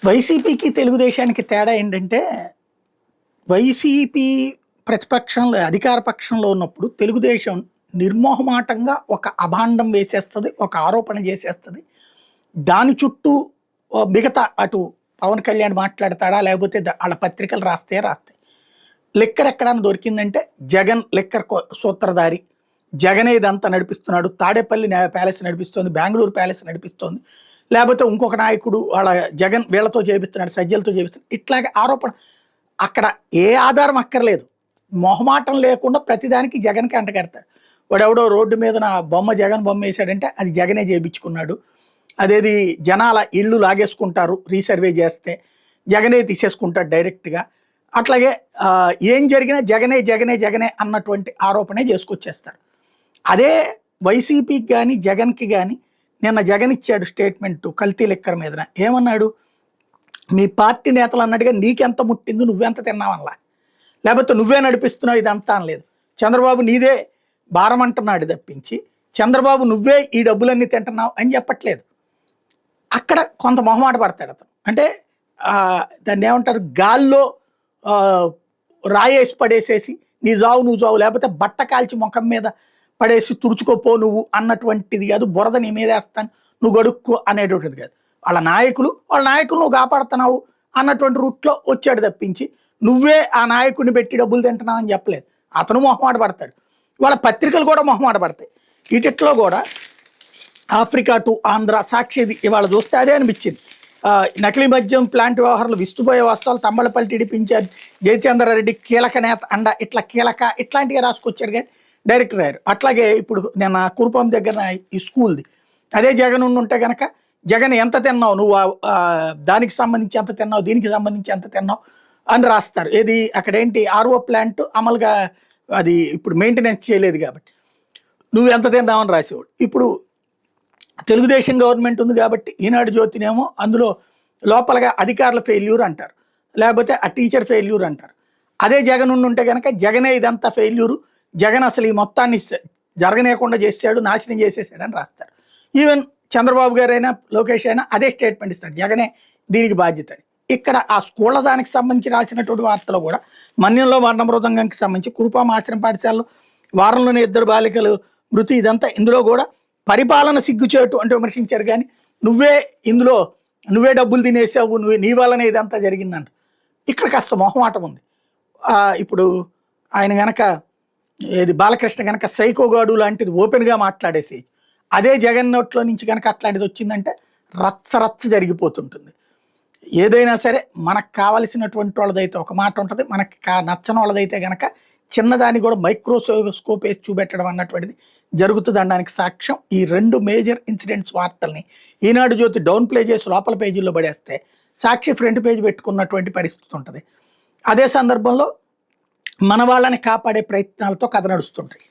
వైసీపీకి తెలుగుదేశానికి తేడా ఏంటంటే, వైసీపీ ప్రతిపక్షంలో అధికార పక్షంలో ఉన్నప్పుడు తెలుగుదేశం నిర్మోహమాటంగా ఒక అభాండం వేసేస్తది. ఒక ఆరోపణ చేసేస్తది. దాని చుట్టూ మిగతా అటు పవన్ కళ్యాణ్ మాట్లాడతాడా? లేకపోతే ఆళ్ళ పత్రికలు రాస్తాయి. లిక్కర్ ఎక్కడన్నా దొరికిందంటే జగన్ లిక్కర్ సూత్రధారి. జగనే ఇదంతా నడిపిస్తున్నాడు. తాడేపల్లి ప్యాలెస్ నడిపిస్తోంది. బెంగుళూరు ప్యాలెస్ నడిపిస్తోంది. లేకపోతే ఇంకొక నాయకుడు వాళ్ళ జగన్ వీళ్ళతో చేపిస్తున్నాడు, సజ్జలతో చేపిస్తున్నాడు. ఇట్లాగే ఆరోపణ. అక్కడ ఏ ఆధారం అక్కర్లేదు. మొహమాటం లేకుండా ప్రతిదానికి జగన్కి అంటగడతాడు. వాడెవడో రోడ్డు మీద నా బొమ్మ జగన్ బొమ్మ వేసాడంటే అది జగనే చేయించుకున్నాడు. అదేది జనాల ఇళ్ళు లాగేసుకుంటారు రీసర్వే చేస్తే, జగనే తీసేసుకుంటాడు డైరెక్ట్గా. అట్లాగే ఏం జరిగినా జగనే జగనే జగనే అన్నటువంటి ఆరోపణే చేసుకొచ్చేస్తారు. అదే వైసీపీకి కానీ జగన్కి కానీ నిన్న జగన్ ఇచ్చాడు స్టేట్మెంటు కల్తీ లిక్కర్ మీద. ఏమన్నాడు? మీ పార్టీ నేతలు అన్నట్టుగా నీకెంత ముట్టింది, నువ్వెంత తిన్నావనలా, లేకపోతే నువ్వే నడిపిస్తున్నావు ఇదంతా అనలేదు. చంద్రబాబు నీదే భారం అంటున్నాడు తప్పించి చంద్రబాబు నువ్వే ఈ డబ్బులన్నీ తింటున్నావు అని చెప్పట్లేదు. అక్కడ కొంత మొహమాట పడతాడు అతను. అంటే దాన్ని ఏమంటారు, గాల్లో రాయేసి పడేసేసి నీ జావు నువ్వు జావు, లేకపోతే బట్ట కాల్చి ముఖం మీద పడేసి తుడుచుకోపో నువ్వు అన్నటువంటిది కాదు. బురద నీ మీద వేస్తాను నువ్వు గడుక్కో అనేటువంటిది కాదు. వాళ్ళ నాయకులు నువ్వు కాపాడుతున్నావు అన్నటువంటి రూట్లో వచ్చాడు తప్పించి నువ్వే ఆ నాయకుడిని పెట్టి డబ్బులు తింటున్నావు అని చెప్పలేదు. అతను మొహమాట పడతాడు. వాళ్ళ పత్రికలు కూడా మొహమాట పడతాయి. వీటిట్లో కూడా ఆఫ్రికా టు ఆంధ్ర, సాక్షిది ఇవాళ చూస్తే అదే అనిపించింది. నకిలీ మద్యం ప్లాంట్ వ్యవహారాలు విస్తుపోయే వాస్తవాలు, తంబళపల్లి టీడీపీ ఇన్ఛార్జ్ జయచంద్రారెడ్డి కీలక నేత అండ, ఇట్లాంటివి రాసుకొచ్చారు కానీ డైరెక్టర్ అయ్యారు. అట్లాగే ఇప్పుడు నేను కురుపం దగ్గర ఈ స్కూల్ది అదే జగన్ ఉంటే కనుక జగన్ ఎంత తిన్నావు నువ్వు, దానికి సంబంధించి ఎంత తిన్నావు, దీనికి సంబంధించి ఎంత తిన్నావు అని రాస్తారు. ఏది అక్కడేంటి ఆర్ఓ ప్లాంట్ అమలుగా అది ఇప్పుడు మెయింటెనెన్స్ చేయలేదు కాబట్టి నువ్వు ఎంత తిన్నావని రాసేవాడు. ఇప్పుడు తెలుగుదేశం గవర్నమెంట్ ఉంది కాబట్టి ఈనాడు జ్యోతినేమో అందులో లోపలగా అధికారుల ఫెయిల్యూర్ అంటారు, లేకపోతే ఆ టీచర్ ఫెయిల్యూర్ అంటారు. అదే జగన్ ఉంటే కనుక జగనే ఇదంతా ఫెయిల్యూరు, జగన్ అసలు ఈ మొత్తాన్ని జరగనేకుండా చేశాడు, నాశనం చేసేసాడు అని రాస్తారు. ఈవెన్ చంద్రబాబు గారు అయినా లోకేష్ అయినా అదే స్టేట్మెంట్ ఇస్తారు, జగనే దీనికి బాధ్యత అని. ఇక్కడ ఆ స్కూళ్ళ దానికి సంబంధించి రాసినటువంటి వార్తలు కూడా మన్యంలో వర్ణ మృదంగానికి సంబంధించి కురుపాం ఆశ్రమ పాఠశాలలో వారంలోనే 2 బాలికలు మృతి, ఇదంతా ఇందులో కూడా పరిపాలన సిగ్గుచేటు అంటే విమర్శించారు. కానీ నువ్వే డబ్బులు తినేసావు, నీ వల్లనే ఇదంతా జరిగిందంట. ఇక్కడ కాస్త మొహమాటం ఉంది. ఇప్పుడు ఆయన గనక ఏది బాలకృష్ణ కనుక సైకోగాడు లాంటిది ఓపెన్గా మాట్లాడేసి అదే జగన్ నోట్లో నుంచి కనుక అట్లాంటిది వచ్చిందంటే రచ్చ జరిగిపోతుంటుంది. ఏదైనా సరే మనకు కావలసినటువంటి వాళ్ళదైతే ఒక మాట ఉంటుంది, మనకి నచ్చని వాళ్ళదైతే కనుక చిన్నదాన్ని కూడా మైక్రోస్కోప్ వేసి చూపెట్టడం అన్నటువంటిది జరుగుతుంది అనడానికి సాక్ష్యం ఈ 2 మేజర్ ఇన్సిడెంట్స్ వార్తల్ని ఈనాడు జ్యోతి డౌన్ ప్లే చేసి లోపల పేజీల్లో పడేస్తే సాక్షి ఫ్రంట్ పేజీ పెట్టుకున్నటువంటి పరిస్థితి ఉంటుంది. అదే సందర్భంలో మన వాళ్ళని కాపాడే ప్రయత్నాలతో కథ నడుస్తుంటాయి.